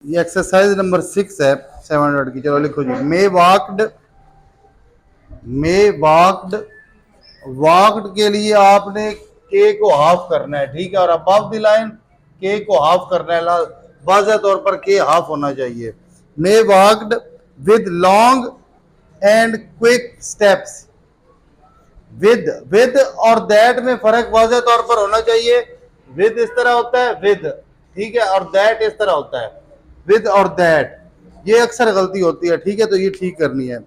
ये exercise number 6 है 700 की। चलो लिखो जी। मे वाक्ड वाक्ड के लिए आपने के को हाफ करना है, ठीक है। और अबव द लाइन के को हाफ करना है, वाज़ह तौर पर के हाफ होना चाहिए। May walked with long and quick steps. With और दैट में फर्क वाज़ह तौर पर होना चाहिए। विद इस तरह होता है विद, ठीक है, और दैट इस तरह होता है विद और दैट। ये अक्सर गलती होती है, ठीक है, तो ये ठीक करनी है।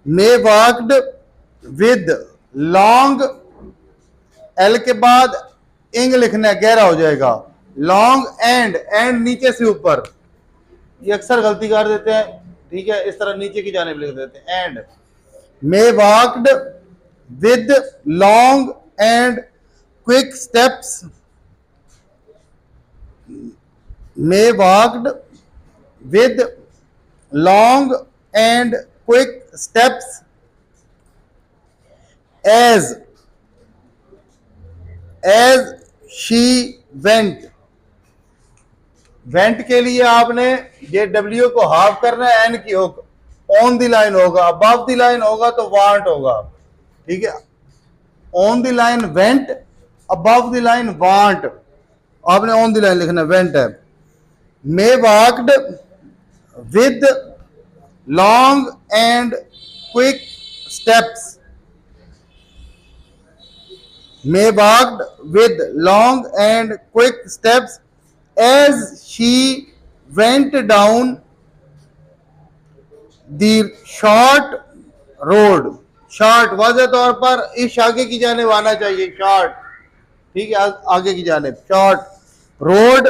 May walked with long, L के बाद इंग लिखना है, गहरा हो जाएगा। लॉन्ग एंड नीचे से ऊपर, ये अक्सर गलती कर देते हैं, ठीक है, इस तरह नीचे की जाने लिख देते हैं and. May walked with long and quick steps. May walked with long and quick steps as she went. Went के लिए आपने ये डब्ल्यू को हाफ करना है, एन की हुक ऑन द लाइन होगा, अबव द लाइन होगा तो वांट होगा, ठीक है। On the line went, above the line want, आपने ऑन द लाइन लिखना, वेंट है। May walked with long and quick steps. May walked with long and quick steps as she went down the short road. Short वाज़ह तौर पर इस आगे की जानिब आना चाहिए, शॉर्ट, ठीक है, आगे की जानिब शॉर्ट रोड।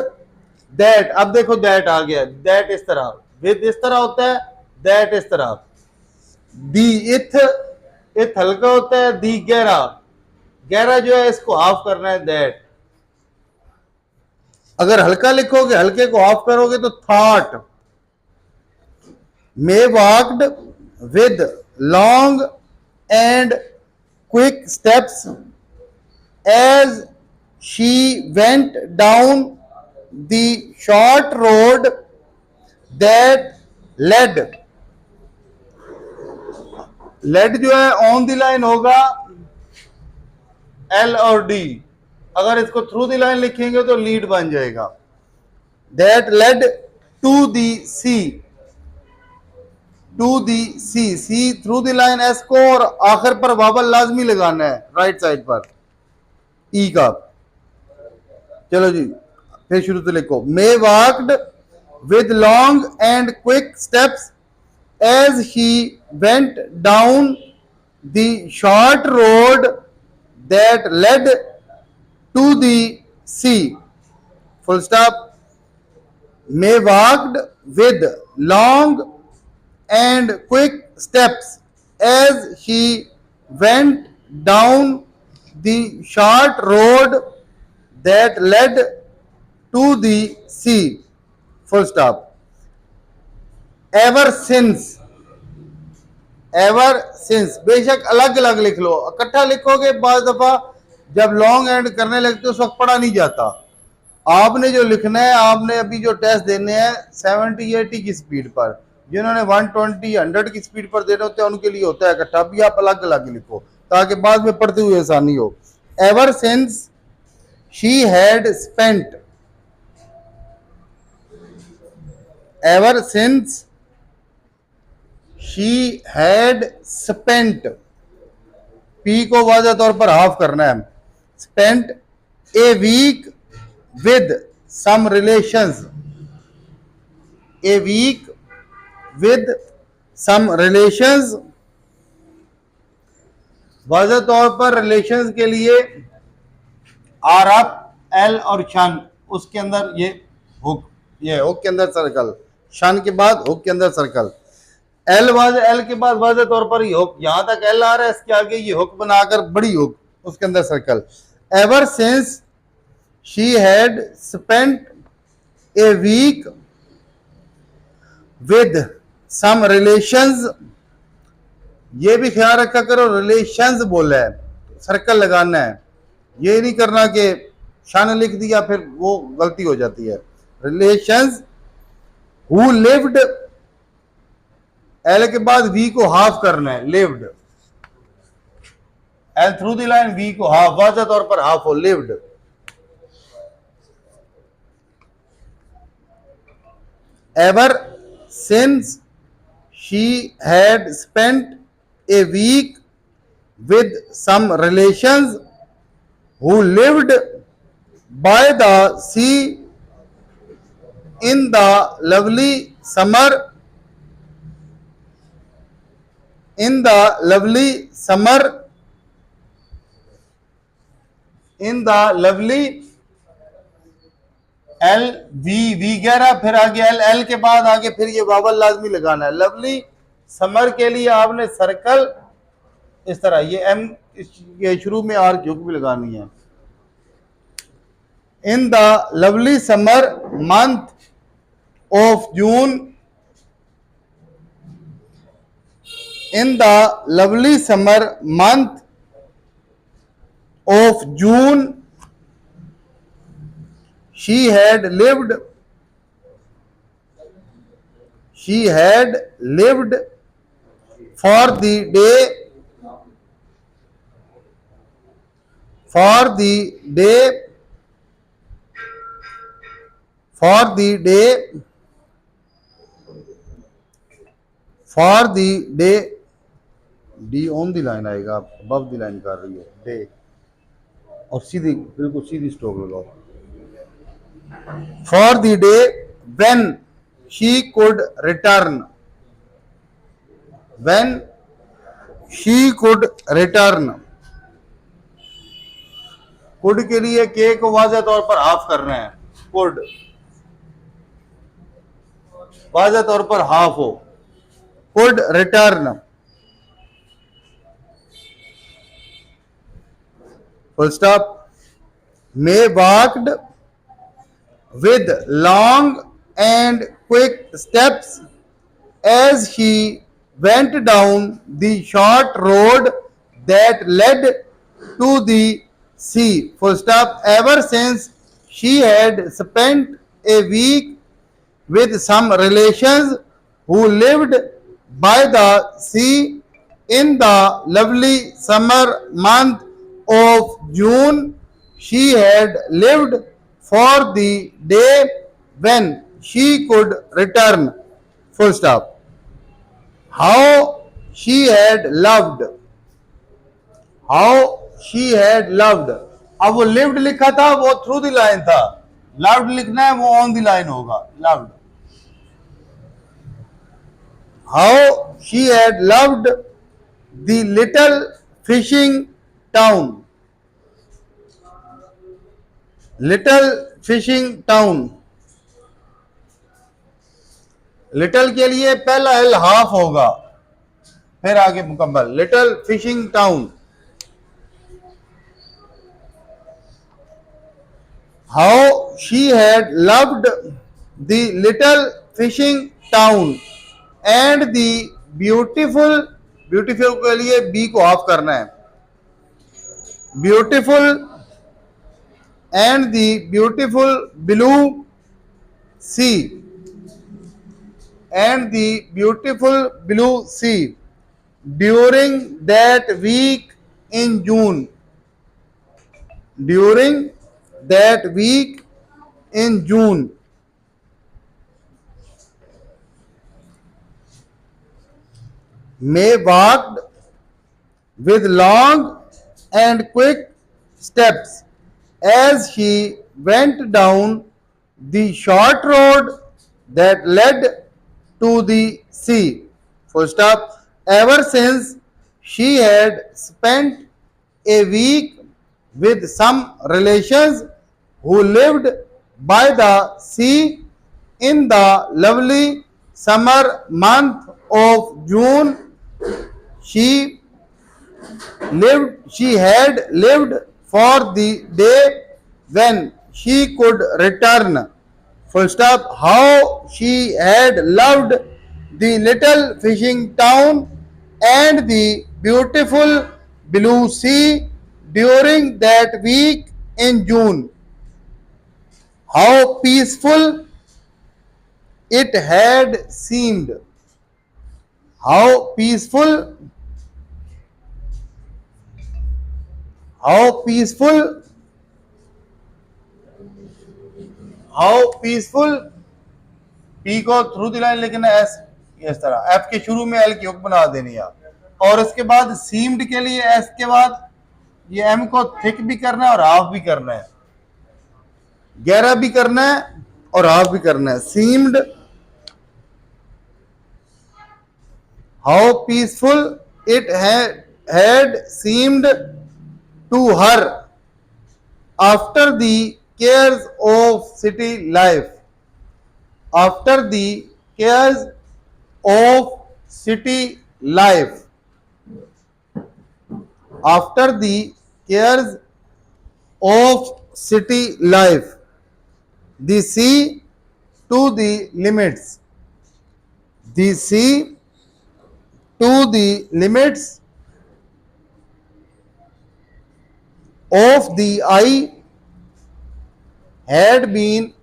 दैट, अब देखो दैट आ गया, दैट इस तरह, विद इस तरह होता है, दैट इस तरह। दी इथ हल्का होता है, दी गहरा, गहरा जो है इसको हाफ करना है, दैट। अगर हल्का लिखोगे, हल्के को हाफ करोगे तो thought. May walked with long and quick steps as she went down the short road that led. Led जो है ऑन द लाइन होगा, एल और डी। अगर इसको थ्रू द लाइन लिखेंगे तो लीड बन जाएगा। That led to the sea, to the sea, sea through the line S को, और आखिर पर वावल लाजमी लगाना है राइट साइड पर ई का। चलो जी फिर शुरू से लिखो। May walked with long and quick steps as he went down the short road that led to the sea. Full stop. May walked with long and quick steps as he went down the short road that led to the sea. Full stop. Ever since, ever since, बेशक अलग अलग लिख लो, इकट्ठा लिखोगे बाज दफा जब long and करने लगते हो उस वक्त पढ़ा नहीं जाता। आपने जो लिखना है, आपने अभी जो टेस्ट देने हैं 70-80 की स्पीड पर, जिन्होंने 120-100 की स्पीड पर देने होते हैं उनके लिए होता है इकट्ठा। भी आप अलग अलग लिखो ताकि बाद में पढ़ते हुए आसानी हो। Ever since she had spent, ever since she had spent, P को वाज़ह तौर पर हाफ करना है, spent a week with some relations, a week with some relations. वाज़ह तौर पर रिलेशंस के लिए आर अप, एल और शन, उसके अंदर ये हुक, ये हुक के अंदर सर्कल, शन के बाद हुक के अंदर सर्कल। एल के बाद वाज़ह तौर पर ये हुक, यहां तक एल आ रहा है, इसके आगे ये हुक बनाकर बड़ी हुक, उसके अंदर circle. Ever since she had spent a week with some relations, ये भी ख्याल रखा करो, रिलेशंस बोला है, सर्कल लगाना है, ये नहीं करना कि शान लिख दिया फिर वो गलती हो जाती है। रिलेशंस हु लिव्ड, एल के बाद वी को हाफ करना है, lived, L through the line, V को हाफ, वाज़ह तौर पर हाफ हो, lived. Ever since she had spent a week with some relations who lived by the sea in the lovely summer, in the lovely summer, in the lovely, L V कह रहा, फिर आगे L, L के बाद आगे फिर ये vowel लाजमी लगाना है। लवली समर के लिए आपने सर्कल इस तरह, ये एम ये शुरू में आर क्यों भी लगानी है। In the lovely summer month of June, in the lovely summer month of June she had lived for the day for the day for the day for the day, D on the line आएगा, above दी line कर रही है day, और सीधी बिल्कुल सीधी stroke लगाओ। for the day when she could return, when she could return, could के लिए के को वाज़ह तौर पर हाफ करना है, कुड वाज़ह तौर पर हाफ हो, could return, full stop. May walked with long and quick steps as he went down the short road that led to the sea. Full stop. Ever since she had spent a week with some relations who lived by the sea in the lovely summer month of June, she had lived for the day when she could return. Full stop. How she had loved, how she had loved, अब वो lived लिखा था वो through the line था, loved लिखना है वो on the line होगा, loved। How she had loved the little fishing town, little fishing town, little के लिए पहला एल हाफ होगा, फिर आगे मुकम्मल, little fishing town. How she had loved the little fishing town and the beautiful, beautiful के लिए बी को हाफ करना है, beautiful and the beautiful blue sea, and the beautiful blue sea during that week in June, during that week in June. May walked with long and quick steps as he went down the short road that led to the sea. Full stop. Ever since she had spent a week with some relations who lived by the sea in the lovely summer month of June, she had lived for the day when she could return. Full stop. How she had loved the little fishing town and the beautiful blue sea during that week in June. How peaceful it had seemed. How peaceful, how peaceful, how peaceful. P को through the line लेकिन S इस तरह F के शुरू में L की hook बना देनी है और उसके बाद सीम्ड के लिए एस के बाद ये एम को थिक भी करना है और हाफ भी करना है, गहरा भी करना है और हाफ भी करना है. Seemed, how peaceful it had seemed to her after the cares of city life. After the cares of city life. After the cares of city life. The sea to the limits. The sea to the limits of the eye had been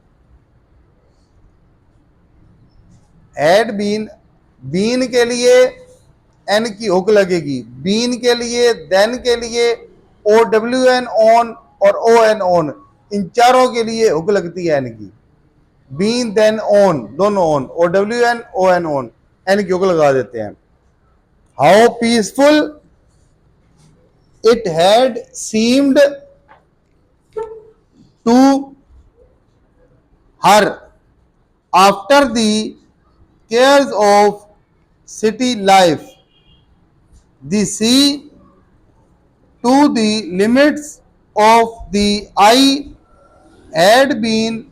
been के लिए N की hook लगेगी, been के लिए, then के लिए ओ W N on और ओ N on, इन चारों के लिए हुक लगती है एन की. बीन देन ऑन दोनों on, O W N O N on, N की हुक लगा देते हैं. How peaceful it had seemed to her after the cares of city life. The sea to the limits of the eye had been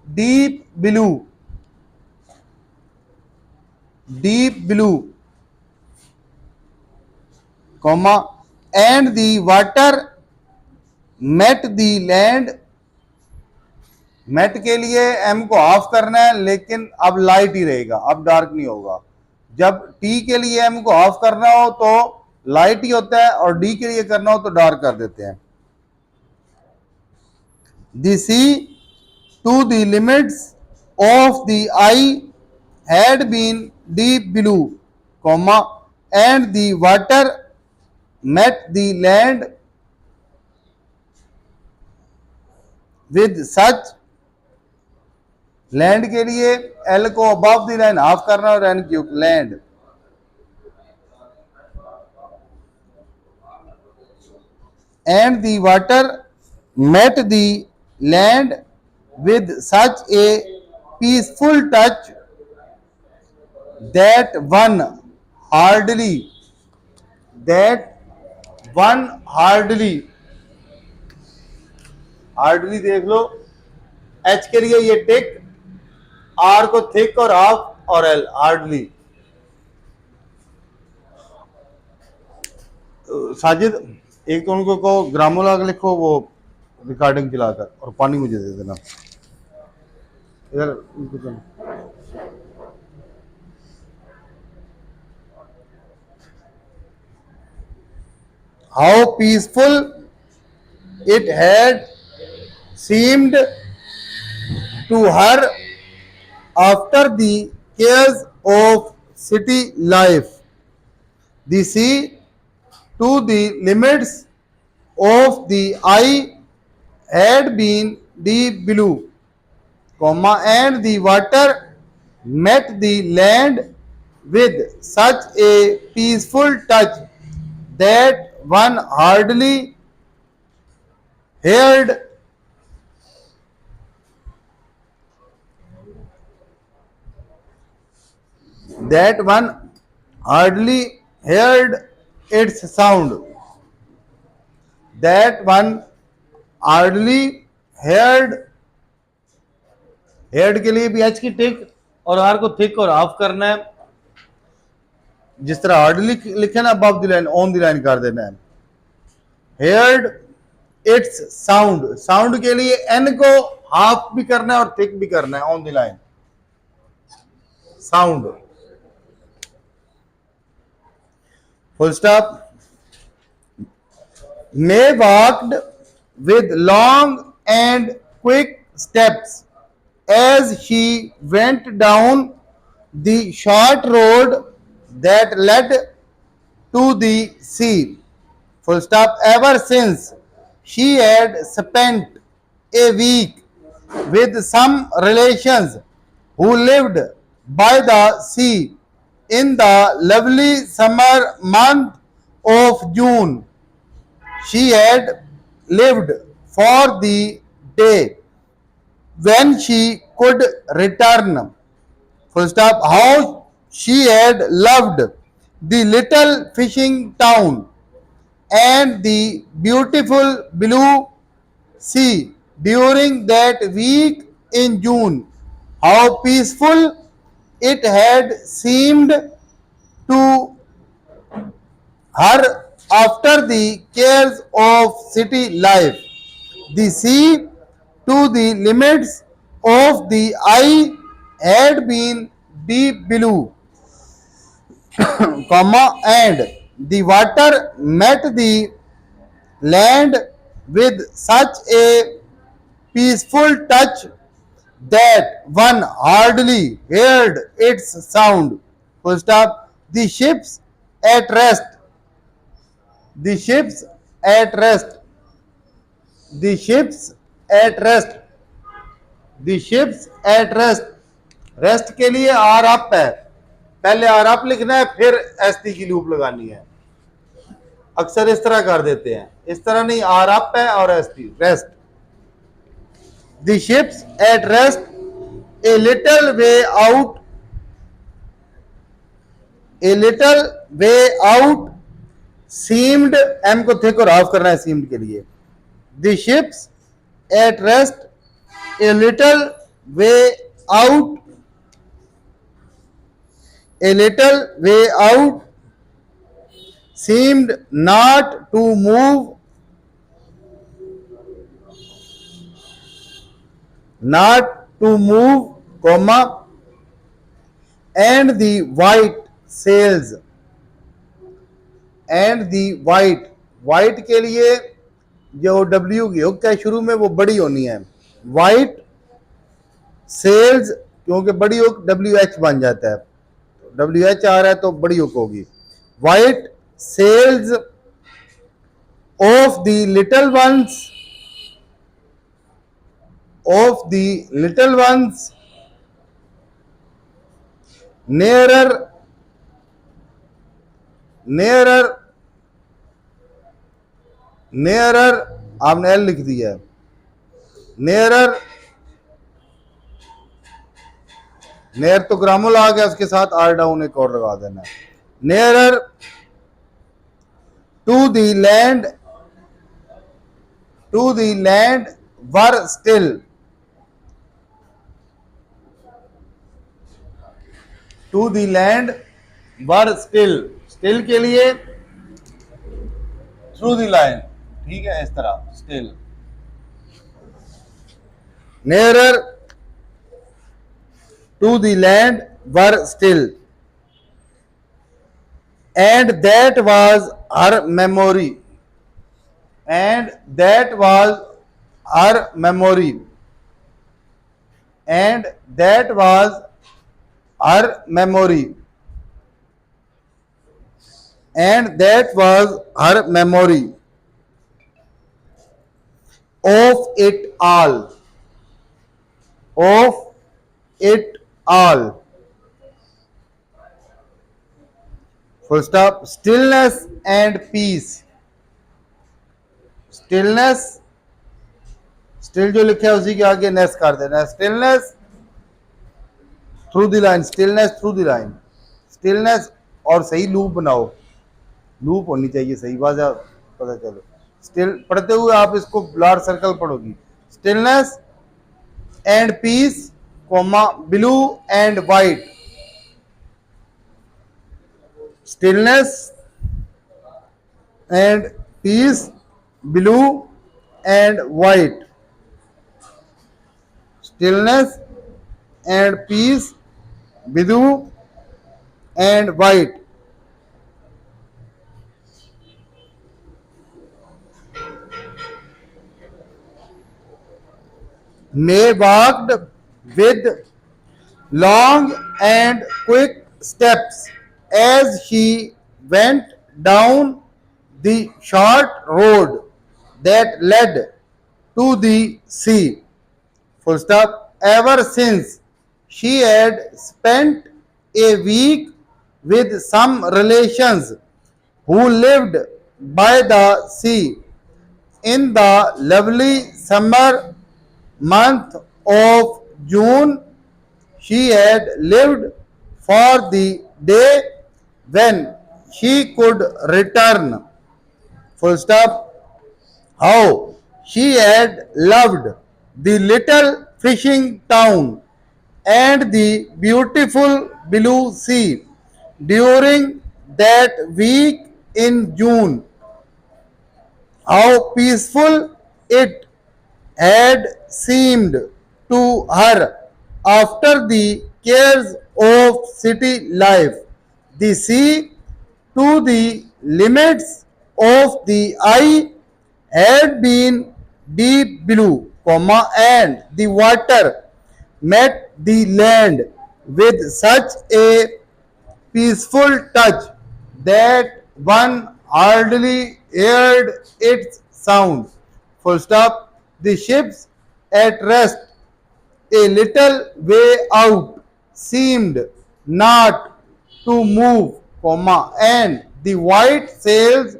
deep blue, comma, and the water met the land. Met के लिए M को of करना है लेकिन अब light ही रहेगा, अब dark नहीं होगा. जब टी के लिए एम को ऑफ करना हो तो लाइट ही होता है और डी के लिए करना हो तो डार्क कर देते हैं. The sea to the limits of the eye had been deep blue, comma, and the water met the land with such. Land के लिए एल को अबव द लाइन हाफ करना और N cube land. And the water met the land with such a peaceful touch that one hardly देख लो. H के लिए ये टिक, आर को थिक और हाफ और एल हार्डली. साजिद एक तो उनको को ग्रामोला लिखो वो रिकॉर्डिंग चलाकर और पानी मुझे दे देना इधर उनको चलो. How peaceful it had seemed to her after the cares of city life. The sea to the limits of the eye had been deep blue, comma, and the water met the land with such a peaceful touch that one hardly heard its sound. That one hardly heard के लिए भी H की टिक और are को thick और half करना है. जिस तरह हार्डली लिखे ना above the line on the line कर देना है. हेयर्ड इट्स साउंड, साउंड के लिए एन को हाफ भी करना है और थिक भी करना है on the line. Sound full stop. May walked with long and quick steps as she went down the short road that led to the sea. Full stop. Ever since she had spent a week with some relations who lived by the sea in the lovely summer month of June. She had lived for the day when she could return. Full stop. How she had loved the little fishing town and the beautiful blue sea during that week in June. How peaceful it had seemed to her after the cares of city life. The sea to the limits of the eye had been deep blue, comma, and the water met the land with such a peaceful touch that one hardly heard its sound. Full stop. The ships at rest. The ships at rest. The ships at rest. The ships at rest. Rest के लिए are up है, पहले are up लिखना है फिर S T की loop लगानी है। अक्सर इस तरह कर देते हैं, इस तरह नहीं, आर अप है और S T rest. The ships at rest a little way out, a little way out seemed, M को थिक और हाफ करना है सीम्ड के लिए। The ships at rest a little way out, a little way out seemed not to move, comma, and the white sails, and the white के लिए जो W की हुक है शुरू में वो बड़ी होनी है, white sails, क्योंकि बड़ी हुक WH बन जाता है, WH आ रहा है तो बड़ी हुक होगी। White sails of the little ones, nearer, आपने एल लिख दिया है, नेयर तो ग्रामोल आ गया, उसके साथ आर डाउन एक और लगा देना। Near to the land were still, to the land were still के लिए थ्रू द लाइन, ठीक है, इस तरह still. Near to the land were still, and that was her memory, and that was her memory, and that was her memory, and that was her memory of it all, of it all. Full stop. Stillness and peace. Stillness, still जो लिखा है उसी के आगे नेस कर देना है। Stillness through the line, stillness through the line, stillness, और सही लूप बनाओ, लूप होनी चाहिए सही बात है, पता चलो। स्टिल पढ़ते हुए आप इसको लार्ज सर्कल पढ़ोगी। Stillness and peace, comma, blue and white. Stillness and peace, blue and white. Stillness and peace, blue and white. May walked with long and quick steps as she went down the short road that led to the sea. Full stop. Ever since she had spent a week with some relations who lived by the sea in the lovely summer month of June. She had lived for the day when she could return. Full stop. How she had loved the little fishing town and the beautiful blue sea during that week in June. How peaceful it had seemed to her after the cares of city life. The sea, to the limits of the eye, had been deep blue, and the water met the land with such a peaceful touch that one hardly heard its sound. Full stop. The ships at rest a little way out seemed not to move, and the white sails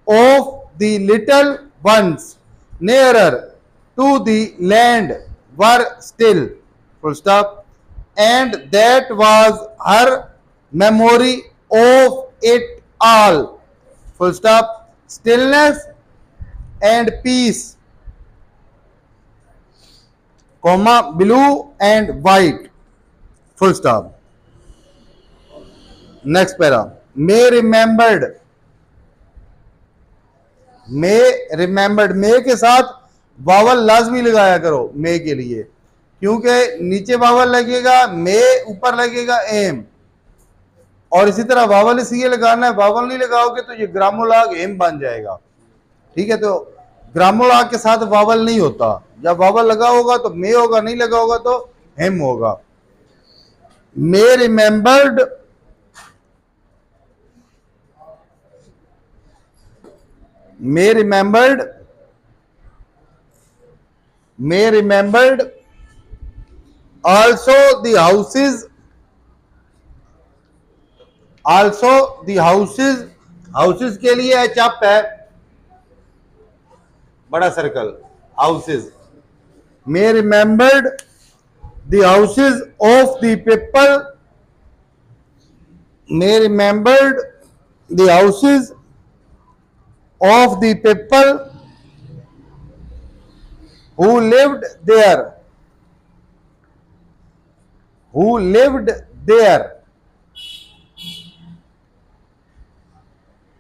of the little ones nearer to the land were still. Full stop. And that was her memory of it all. Full stop. Stillness and peace, blue and white. Full stop. Next para. मे के साथ vowel लाजमी लगाया करो मे के लिए, क्योंकि नीचे vowel लगेगा मे, ऊपर लगेगा एम, और इसी तरह वावल इसलिए लगाना है, वावल नहीं लगाओगे तो ये ग्रामोलाग एम बन जाएगा। ठीक है, तो ग्रामोलाग के साथ वावल नहीं होता, जब वावल लगा होगा तो मे होगा, नहीं लगा होगा तो हेम होगा। मे remembered May remembered also the houses के लिए एच अप है, बड़ा circle, houses. May remembered the houses of the people, may remembered the houses of the people who lived there,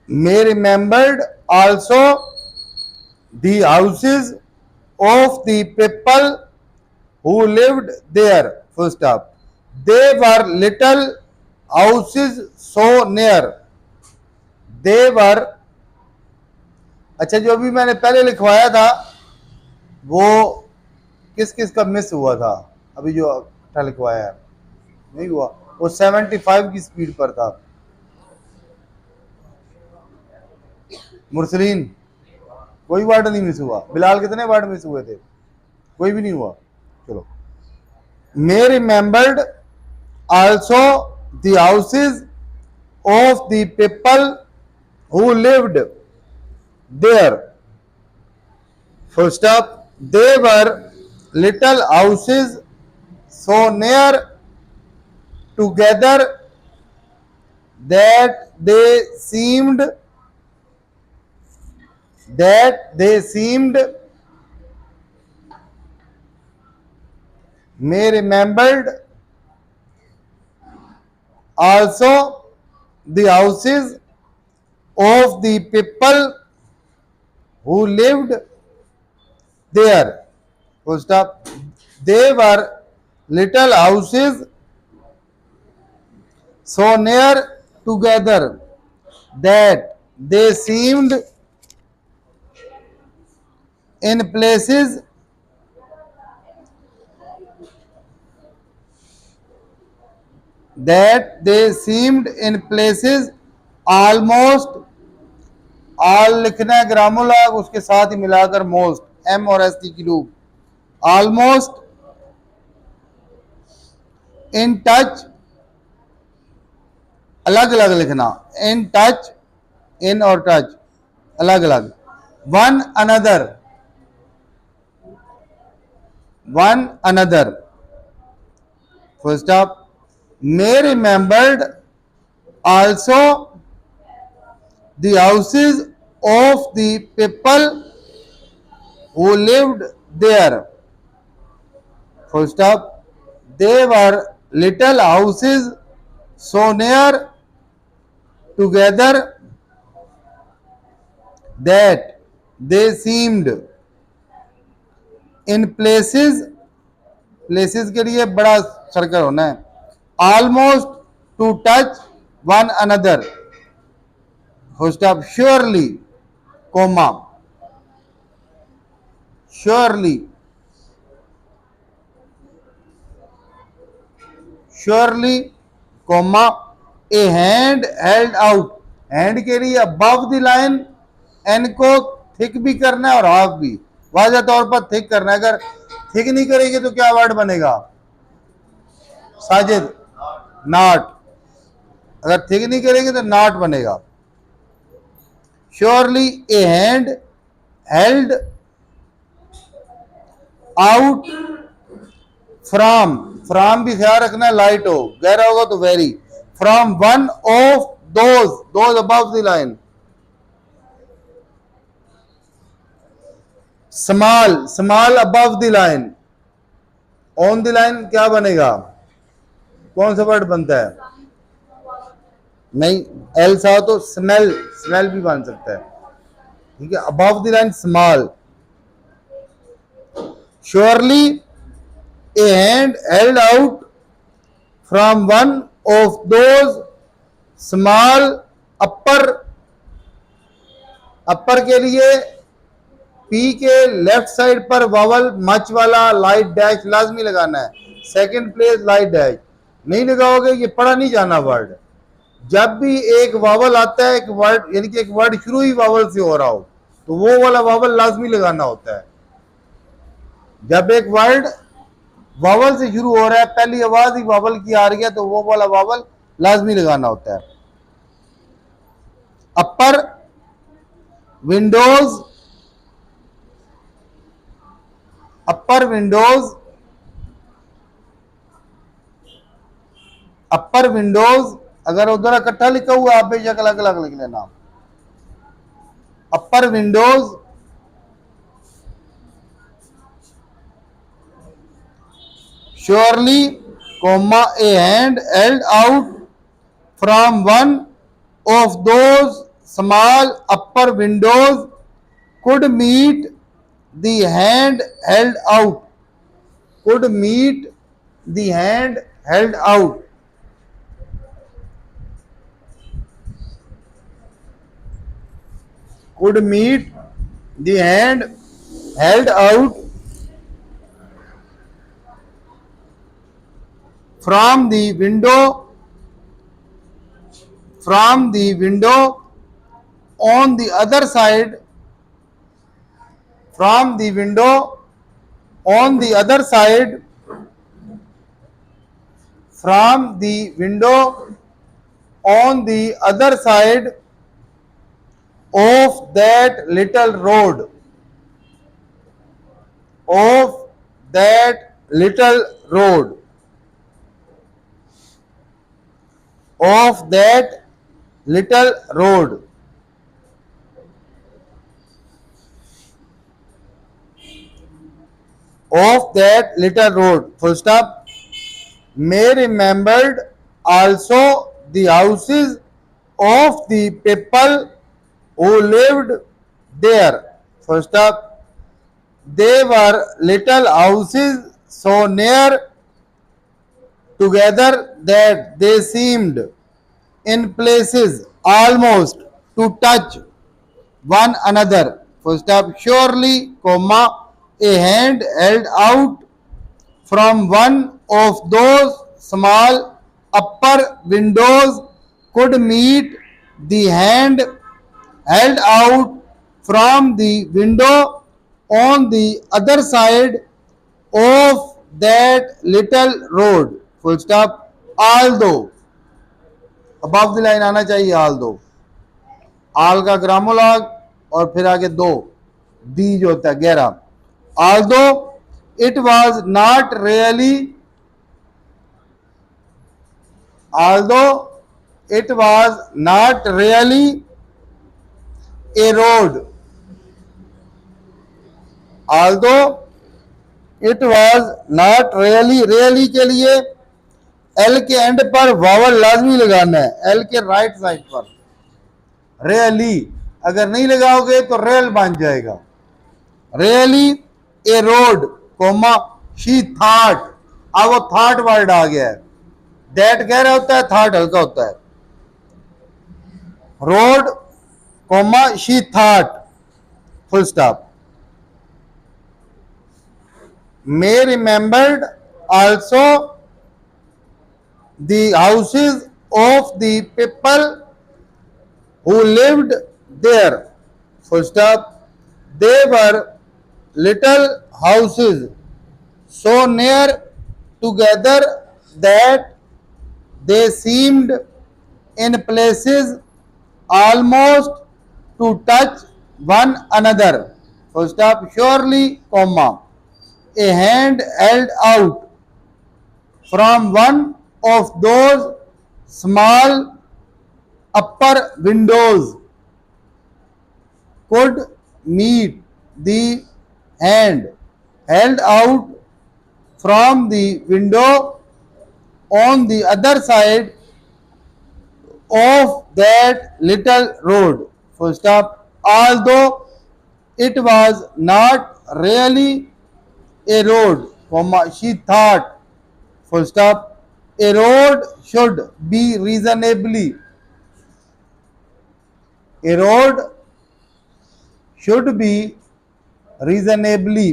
May remembered also the houses of the people who lived there. Full stop. They were little houses so near. They were, अच्छा जो अभी मैंने पहले लिखवाया था वो किस किस का मिस हुआ था, अभी जो अच्छा लिखवाया है नहीं हुआ, वो 75 की स्पीड पर था। मुरसलीन कोई वर्ड नहीं मिस हुआ, बिलाल कितने वर्ड मिस हुए थे, कोई भी नहीं हुआ। चलो, May remembered also the houses of the people who lived there. Full stop. They were little houses so near together that they seemed may remembered also the houses of the people who lived there. Full stop. They were little houses so near together that they seemed in places that they seemed in places almost, all लिखना है ग्रामोलॉग, उसके साथ ही मिलाकर most, M और S T की loop, almost in touch, अलग अलग लिखना, इन टच, इन और टच अलग अलग, one another, one another, full stop, may remembered also the houses of the people who lived there, full stop, they were little houses so near together that they seemed in places, places के लिए बड़ा circle होना है, almost to touch one another, full stop, surely, comma, surely, surely, comma, a hand held out, hand के लिए above the line, N को thick भी करना है और हाफ भी, वाज़ह तौर पर थिक करना है, अगर थिक नहीं करेंगे तो क्या वर्ड बनेगा साजिद, नॉट, अगर थिक नहीं करेंगे तो नॉट बनेगा, surely a hand held out from, from भी ख्याल रखना, लाइट हो, गहरा होगा तो very, from one of those, those above the line, small, small above the line, on the line क्या बनेगा, कौन सा वर्ड बनता है, नहीं एल सा तो स्मेल, स्मेल भी बन सकता है, ठीक है, above the line small, surely a hand held out from one of those small upper, upper के लिए पी के लेफ्ट साइड पर वावल मच वाला लाइट डैश लाजमी लगाना है, सेकंड प्लेस लाइट डैश, नहीं लगाओगे ये पढ़ा नहीं जाना वर्ड, जब भी एक वावल आता है, एक वर्ड यानी कि एक वर्ड शुरू ही वावल से हो रहा हो तो वो वाला वावल लाजमी लगाना होता है, जब एक वर्ड वावल से शुरू हो रहा है, पहली आवाज ही वावल की आ रही है तो वो वाला वावल लाजमी लगाना होता है, अपर विंडोज, अपर विंडोज, अपर विंडोज, अगर उधर इकट्ठा लिखा हुआ आप बेशक अलग अलग लिख लेना, अपर Windows, surely, comma, a hand held out from one of those small upper windows could meet the hand held out, could meet the hand held out, could meet the hand held out from the window, from the window on the other side, from the window on the other side, from the window on the other side of that little road, of that little road, of that little road, of that little road, full stop, may remembered also the houses of the people who lived there, full stop, they were little houses so near together that they seemed in places almost to touch one another, full stop, surely, comma, a hand held out from one of those small upper windows could meet the hand held out from the window on the other side of that little road. Full stop. Although above the line आना चाहिए although. आल का ग्रामोलॉग और फिर आगे दो दी जो होता है 11. Although it was not really although it was not really a road, although it was not really के लिए एल के एंड पर वावल लाजमी लगाना है, एल के राइट साइड पर. रियली अगर नहीं लगाओगे तो रेल बन जाएगा. Really a road comma she thought. अब वो थाट वर्ड आ गया है. दैट गहरा होता है, थाट हल्का होता है. Road comma she thought. Full stop. May remembered also the houses of the people who lived there. Full stop. They were little houses so near together that they seemed in places almost to touch one another. Full stop. Surely, comma, a hand held out from one of those small upper windows could meet the hand held out from the window on the other side of that little road. Full stop. Although it was not really a road, comma, she thought, full stop, a road should be reasonably, a road should be reasonably.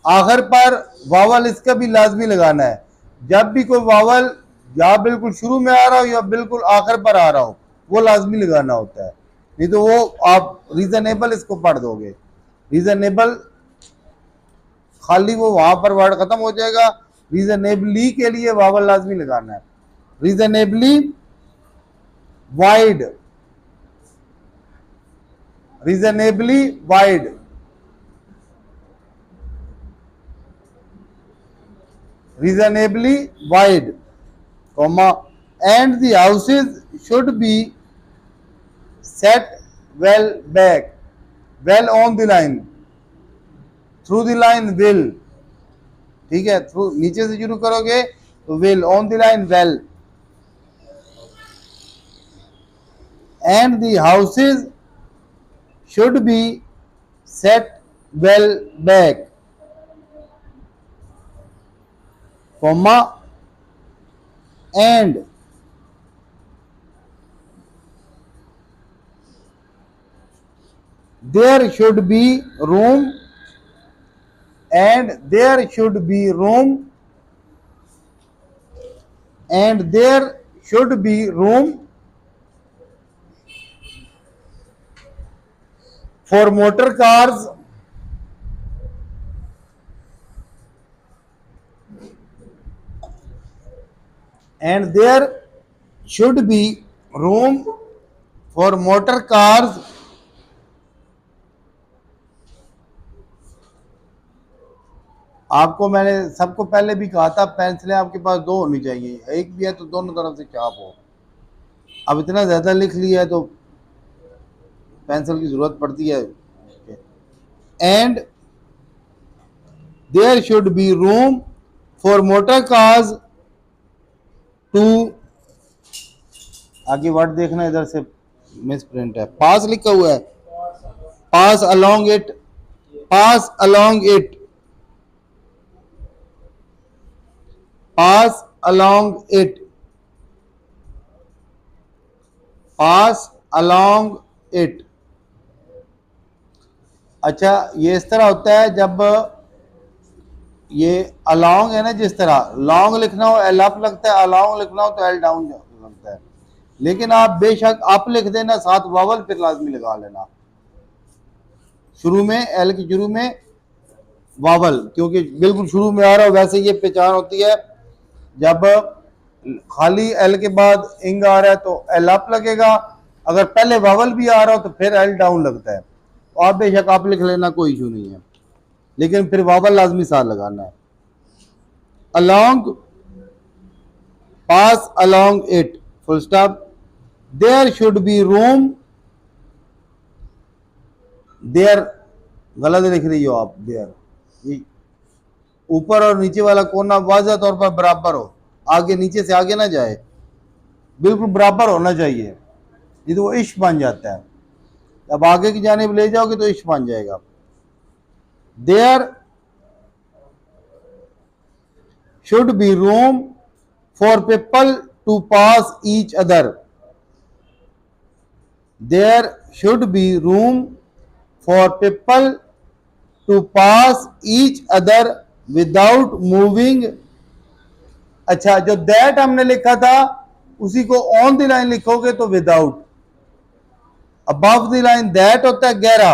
आखिर पर vowel इसका भी लाजमी लगाना है. जब भी कोई वावल या बिल्कुल शुरू में आ रहा हो या बिल्कुल आखिर पर आ रहा हो वो लाजमी लगाना होता है, नहीं तो वो आप रीजनेबल इसको पढ़ दोगे. रीजनेबल खाली वो वहां पर वर्ड खत्म हो जाएगा. रीजनेबली के लिए वावल लाजमी लगाना है. Reasonably wide, reasonably wide, reasonably wide, comma, and the houses should be set well back, well on the line, through the line will. ठीक है, थ्रू नीचे से शुरू करोगे तो will, on the line well, and the houses should be set well back, comma, and there should be room, and there should be room, and there should be room for motor cars and there should be room for motor cars आपको मैंने सबको पहले भी कहा था पेंसिलें आपके पास दो होनी चाहिए, एक भी है तो दोनों तरफ से चाप हो. अब इतना ज़्यादा लिख लिया है तो पेंसिल की ज़रूरत पड़ती है. And there should be room for motor cars too, आगे वर्ड देखना, इधर से मिस प्रिंट है. पास लिखा हुआ है, pass along it, pass along it, pass along it, pass along it. अच्छा, ये इस तरह होता है जब ये अलोंग है ना, जिस तरह लॉन्ग लिखना हो एल अप लगता है, अलोंग लिखना हो तो एल डाउन लगता है। लेकिन आप बेशक अप लिख देना, साथ वावल फिर लाजमी लगा लेना, शुरू में एल के शुरू में वावल, क्योंकि बिल्कुल शुरू में आ रहा हो। वैसे ये पहचान होती है जब खाली एल के बाद इंग आ रहा है तो एल अप लगेगा, अगर पहले वावल भी आ रहा हो तो फिर एल डाउन लगता है। तो आप बेशक आप लिख लेना, कोई इशू नहीं है, लेकिन फिर वावल लाजमी साथ लगाना है। Along, pass along it, full stop. There should be room, there गलत लिख रही हो आप, देयर ऊपर और नीचे वाला कोना वाज़ह तौर पर बराबर हो, आगे नीचे से आगे ना जाए, बिल्कुल बराबर होना चाहिए, नहीं तो वो इश्क बन जाता है। अब आगे की जानिब ले जाओगे तो इश्क बन जाएगा। There should be room for people to pass each other, there should be room for people to pass each other without moving. अच्छा, जो दैट हमने लिखा था उसी को ऑन द लाइन लिखोगे तो without. Above the line that होता है गहरा,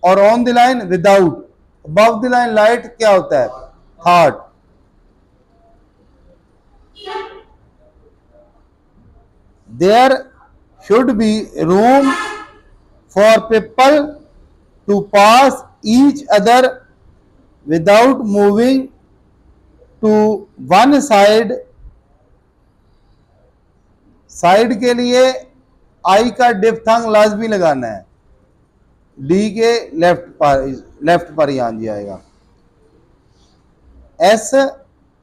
और on the line without. Above the line light क्या होता है, heart. There should be room for people to pass each other without moving to one side. Side के लिए आई का डिफ्थंग लाजमी लगाना है, डी के लेफ्ट पर ही आंजी आएगा, एस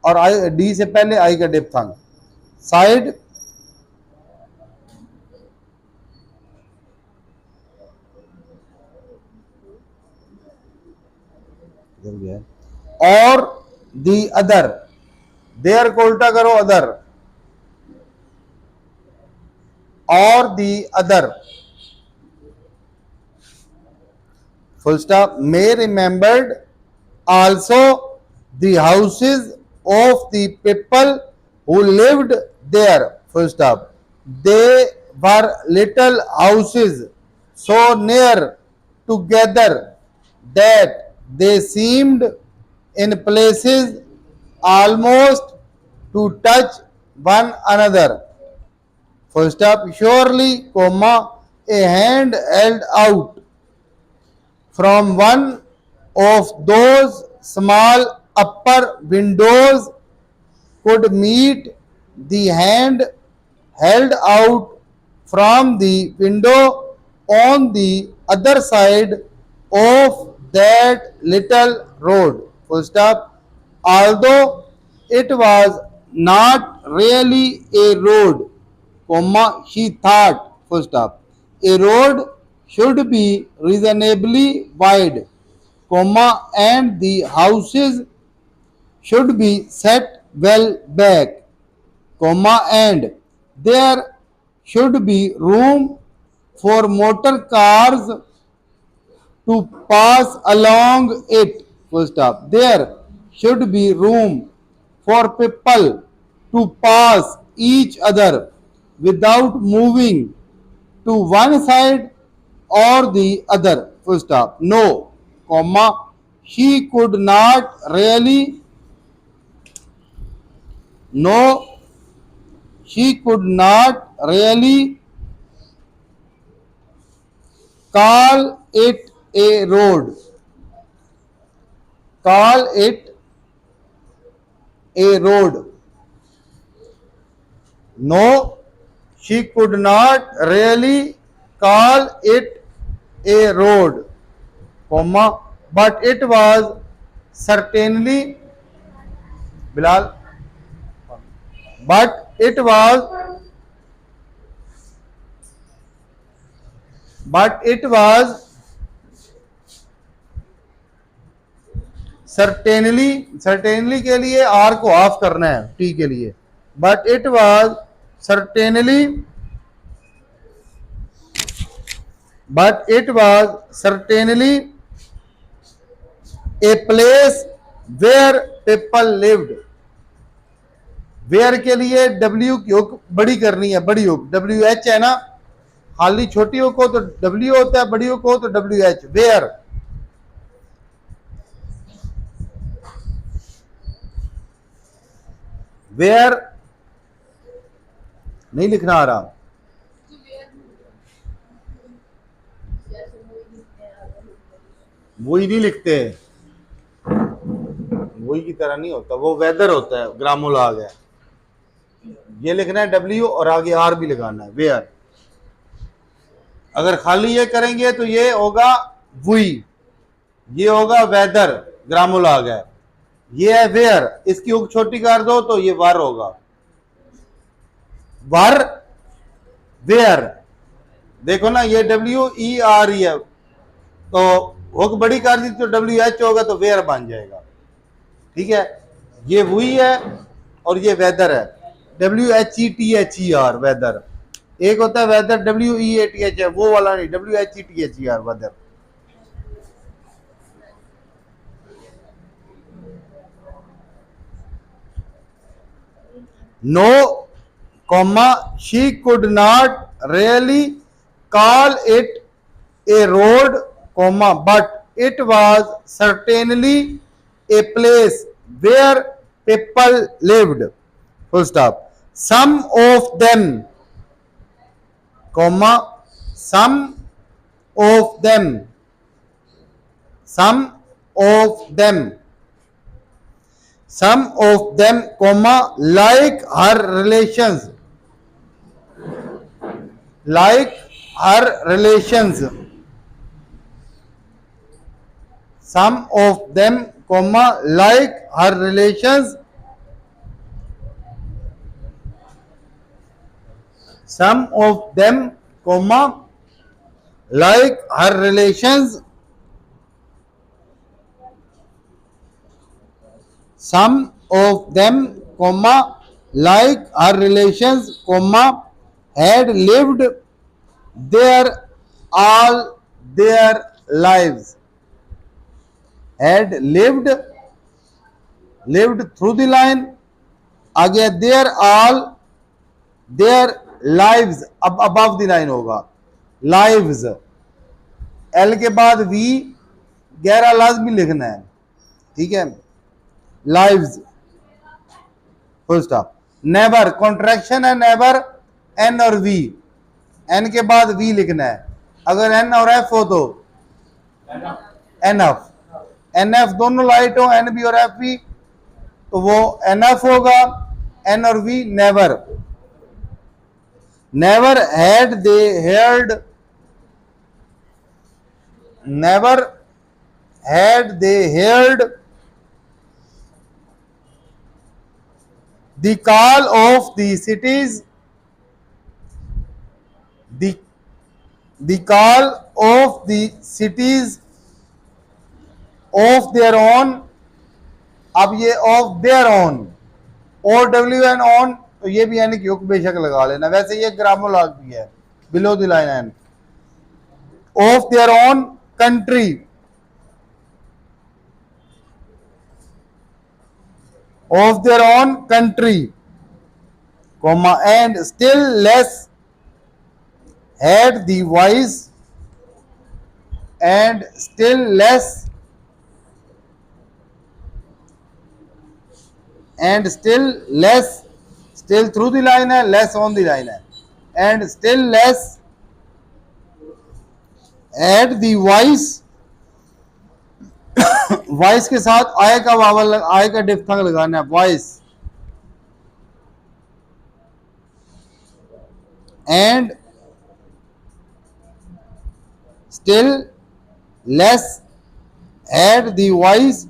और आई, डी से पहले आई का डिफ्थंग। साइड और दी अदर, देयर को उल्टा करो, अदर और the other, full stop. May remembered also the houses of the people who lived there, full stop. They were little houses so near together that they seemed in places almost to touch one another, full stop. Surely, comma, a hand held out from one of those small upper windows could meet the hand held out from the window on the other side of that little road, full stop. Although it was not really a road, comma, she thought, full stop, a road should be reasonably wide, comma, and the houses should be set well back, comma, and there should be room for motor cars to pass along it, full stop. There should be room for people to pass each other without moving to one side or the other, full stop. No, comma, she could not really, no, she could not really call it a road, call it a road. No, she could not really call it a road, comma, but it was certainly, Bilal, but it was certainly के लिए are को of करना है, T के लिए, but it was certainly a place where people lived, where के लिए W की हुक बड़ी करनी है, बड़ी हुक डब्ल्यू एच है ना, खाली छोटी हुक हो तो डब्ल्यू होता है, बड़ी हुक हो तो डब्ल्यू एच। वेयर, वेयर नहीं लिखना आ रहा, वही नहीं लिखते, वही की तरह नहीं होता, वो वेदर होता है, ग्रामोलाग है। ये लिखना है डब्ल्यू और आगे आर भी लगाना है, वेयर। अगर खाली ये करेंगे तो ये होगा वुई, ये होगा वेदर, ग्रामोलाग है। ये है वेयर, इसकी हुक छोटी कर दो तो ये वर होगा, वर वेयर। देखो ना ये डब्ल्यू ई आर ई है, तो हुक बड़ी कर दी तो डब्ल्यू एच होगा तो वेयर बन जाएगा, ठीक है। ये वही है और ये वेदर है, W H E T H E R weather. एक होता है weather W E A T H है, वो वाला नहीं, W H E T H E R weather. No comma she could not really call it a road, comma, but it was certainly a place where people lived. Full stop. Some of them, comma, some of them, some of them, some of them, comma, like her relations, like her relations. Some of them, comma, like her relations, some of them, comma, like her relations, some of them, comma, like her relations, comma, had lived there all their lives, had lived through the line, आगे there all their lives, अब above the line होगा, lives, L के बाद we 11 लाजमी लिखना है, ठीक है, lives, full stop. Never contraction है, नेवर एन और वी, एन के बाद वी लिखना है, अगर एन और एफ हो तो एन एफ, एन एफ दोनों लाइट हो, एन बी और एफ बी, तो वो एन एफ होगा, एन और V never. Never had they heard, never had they heard the call of the cities, the call of the cities of their own। अब ये of their on, O W N on, तो ये भी यानी कि hook बेशक लगा लेना, वैसे ये ग्रामोलॉग भी है, below the line N, of their own country, of their own country, comma, and still less had the voice, and still less, and still less, still through the line है, less on the line है, and still less had the voice, voice के साथ आय का vowel, आय का डिफ्थंग लगाना है, voice, and still less had the voice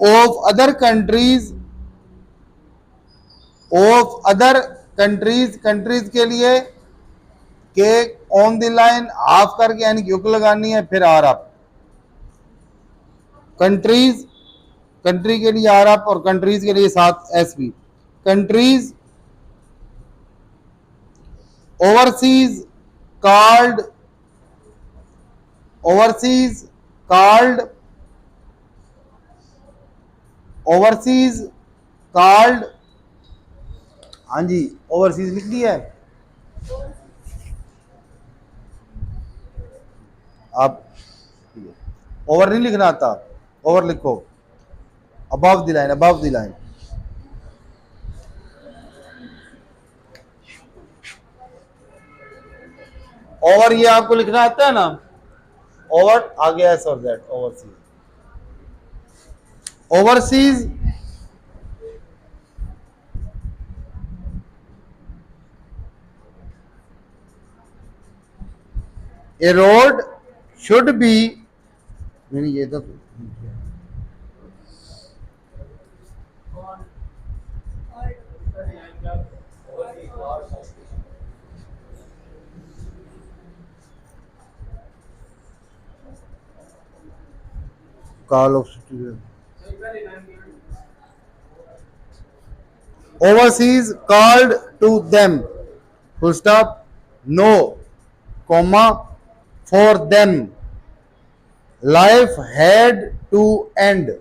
of other countries, of other countries, countries के लिए के ऑन द लाइन हाफ करके यानी कि हुक लगानी है, फिर आर अप, कंट्रीज, कंट्री के लिए आर अप और कंट्रीज के लिए साथ S B, countries, overseas called, overseas called, overseas called, हाँ जी ओवरसीज लिख दिया है आप, ओवर नहीं लिखना आता, ओवर लिखो, above the line, above the line. Over ये आपको लिखना आता है ना, ओवर आगे एस और Z, overseas. Overseas A road should be, नहीं ये तो call of overseas called to them, full stop, no comma, for them life had to end,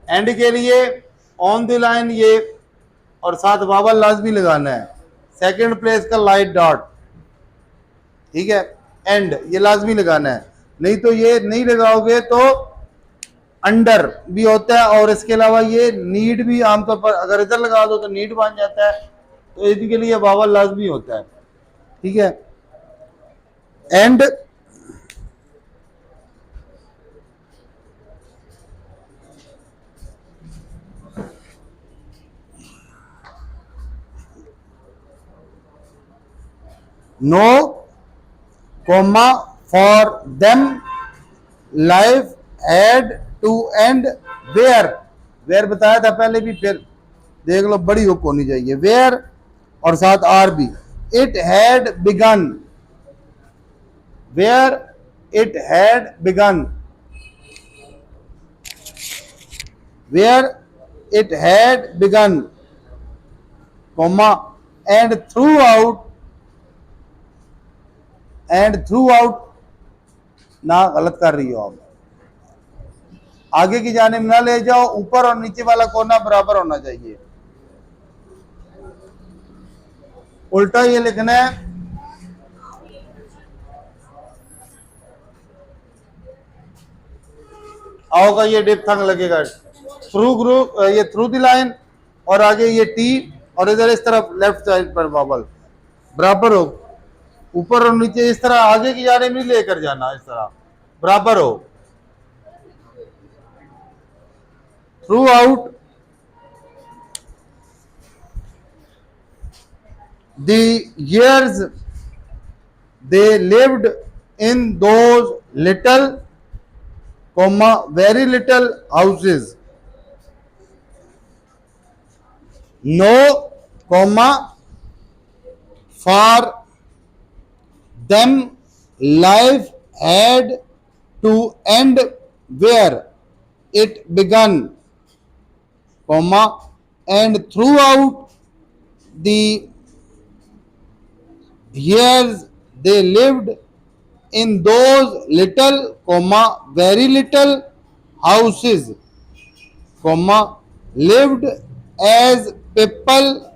and के लिए ऑन द लाइन ये और साथ वावल लाजमी लगाना है, सेकंड प्लेस का लाइट डॉट, ठीक है, एंड ये लाजमी लगाना है, नहीं तो ये नहीं लगाओगे तो अंडर भी होता है, और इसके अलावा ये नीड भी आमतौर पर अगर इधर लगा दो तो नीड बन जाता है, तो इसके लिए वावल लाजमी होता है, ठीक है। And no comma for them life had to end where, where बताया था पहले भी, फिर देख लो बड़ी हुक होनी चाहिए, वेयर और साथ आर भी, it had begun, where it had begun, where it had begun, comma, and throughout ना गलत कर रही हो आप, आगे की जाने में ना ले जाओ, ऊपर और नीचे वाला कोना बराबर होना चाहिए, उल्टा ये लिखना है, आओगा ये डिप्थंग लगेगा, थ्रू ग्रुप ये थ्रू द लाइन, और आगे ये टी, और इधर इस तरफ लेफ्ट साइड पर वावल बराबर हो, ऊपर और नीचे इस तरह आगे की जाने में लेकर जाना, इस तरह बराबर हो, through out the years they lived in those little comma very little houses, no comma for them life had to end where it began, comma, and throughout the years they lived in those little comma very little houses, comma, lived as people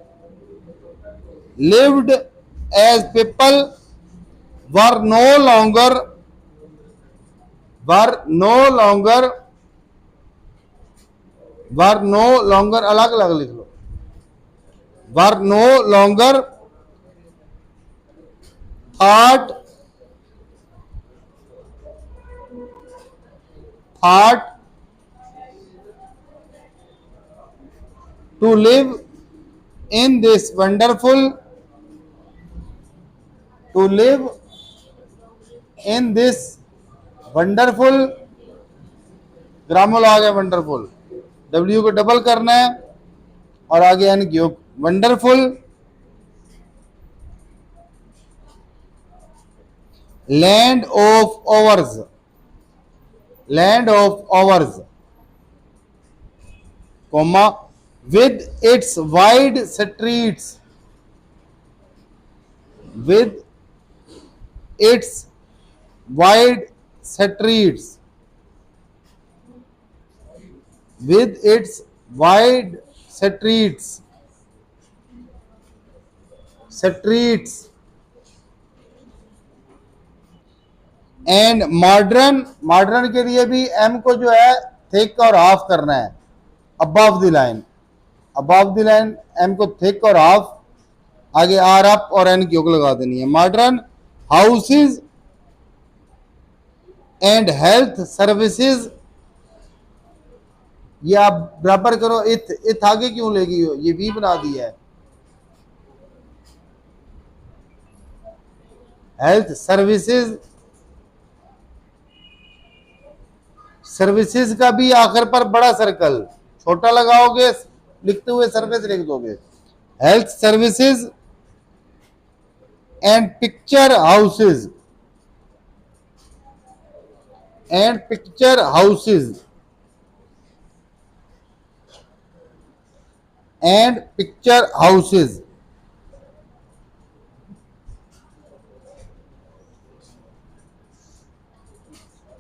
lived as people were no longer were no longer were no longer अलग अलग लिख लो, were no longer thought to live in this wonderful to live in this wonderful, grammar आ गया wonderful, W को double करना है और आगे एन की wonderful land of overs, land of overs, comma, with its wide streets, with its wide streets, with its wide streets and modern के लिए भी एम को जो है थिक और हाफ करना है अबव द लाइन एम को थिक और हाफ, आगे आर अप और एन की लगा देनी है। Modern houses and health services, ये आप बराबर करो, इथ आगे क्यों लेगी हो, ये वी बना दी है। हेल्थ सर्विसेज का भी आखिर पर बड़ा सर्कल, छोटा लगाओगे लिखते हुए सर्विस लिख दोगे। Health services and picture houses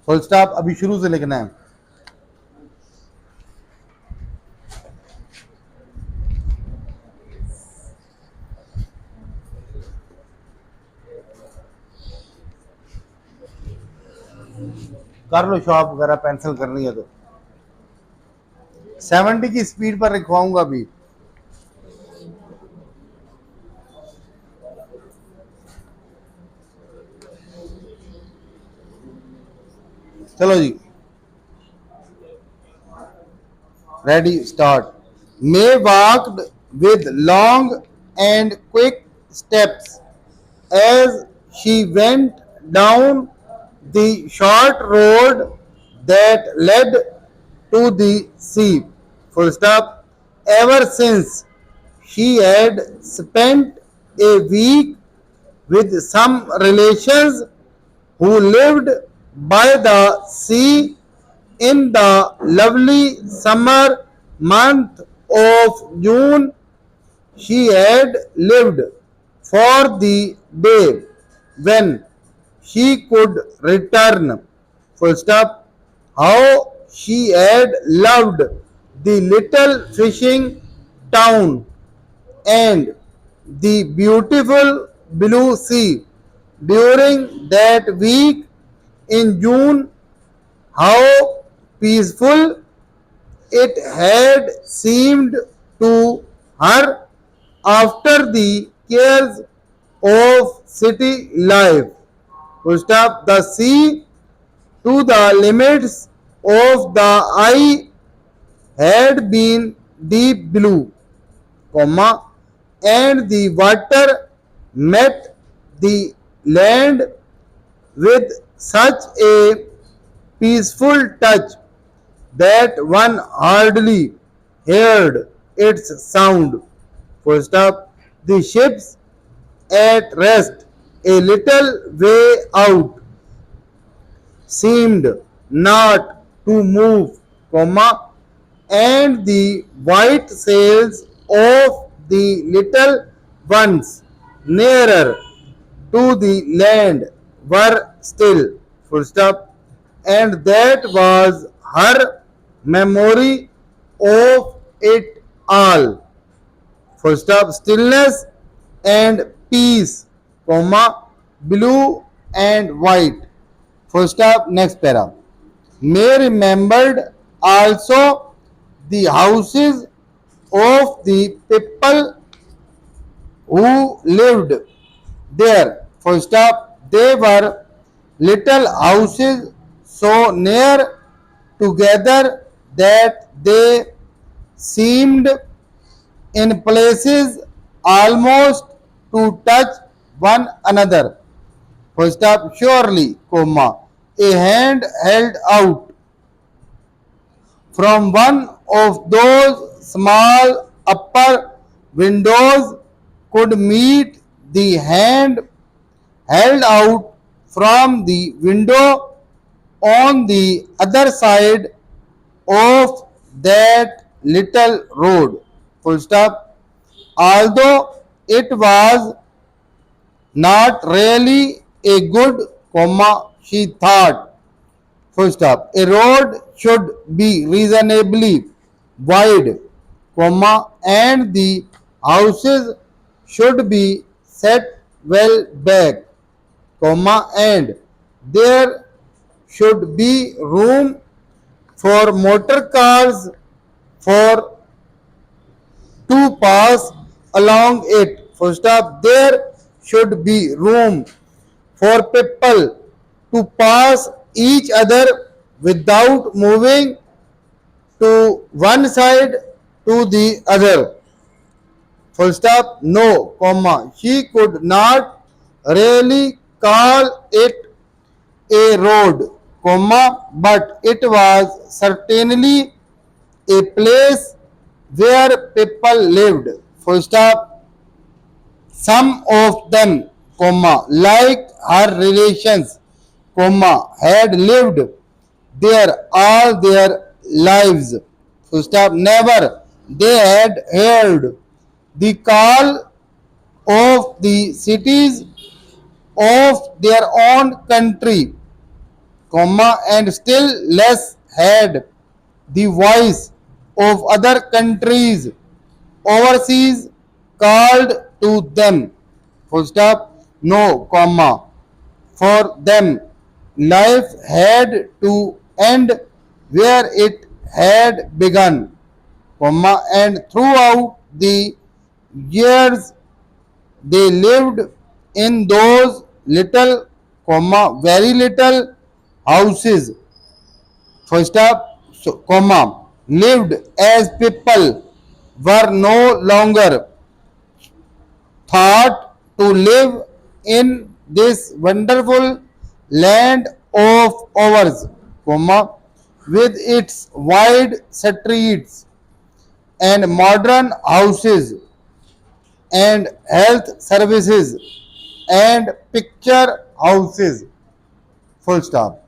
full stop अभी शुरू से लिखना है। कर लो शॉप वगैरह, पेंसिल करनी है तो 70 की स्पीड पर लिखवाऊंगा अभी। चलो जी, ready start. May walked with long and quick steps as she went down the short road that led to the sea. Full stop. Ever since she had spent a week with some relations who lived by the sea in the lovely summer month of June, she had lived for the day when she could return. Full stop. How she had loved the little fishing town and the beautiful blue sea during that week in June. How peaceful it had seemed to her after the cares of city life. Full stop. The sea to the limits of the eye had been deep blue, comma, and the water met the land with such a peaceful touch that one hardly heard its sound. Full stop. The ships at rest a little way out seemed not to move, comma, and the white sails of the little ones nearer to the land were still. Full stop. And that was her memory of it all. Full stop. Stillness and peace, comma, blue and white. Full stop. Next para. May remembered also the houses of the people who lived there. Full stop. They were little houses so near together that they seemed in places almost to touch one another. Full stop. Surely, comma, a hand held out from one of those small upper windows could meet the hand held out from the window on the other side of that little road. Full stop. Although it was not really a good, comma, she thought, full stop. A road should be reasonably wide, comma, and the houses should be set well back, comma, and there should be room for motor cars for to pass along it. Full stop. There should be room for people to pass each other without moving to one side to the other. Full stop. No, comma. She could not really call it a road, comma, but it was certainly a place where people lived. Full stop. Some of them, comma, like her relations, comma, had lived there all their lives. Full stop. Never. They had heard the call of the cities of their own country, comma, and still less had the voice of other countries overseas called to them. Full stop. No, comma. For them, life had to end where it had begun, comma, and throughout the years they lived in those little, comma, very little houses, full stop, so, comma, lived as people were no longer thought to live in this wonderful land of ours, comma, with its wide streets and modern houses and health services and picture houses, full stop.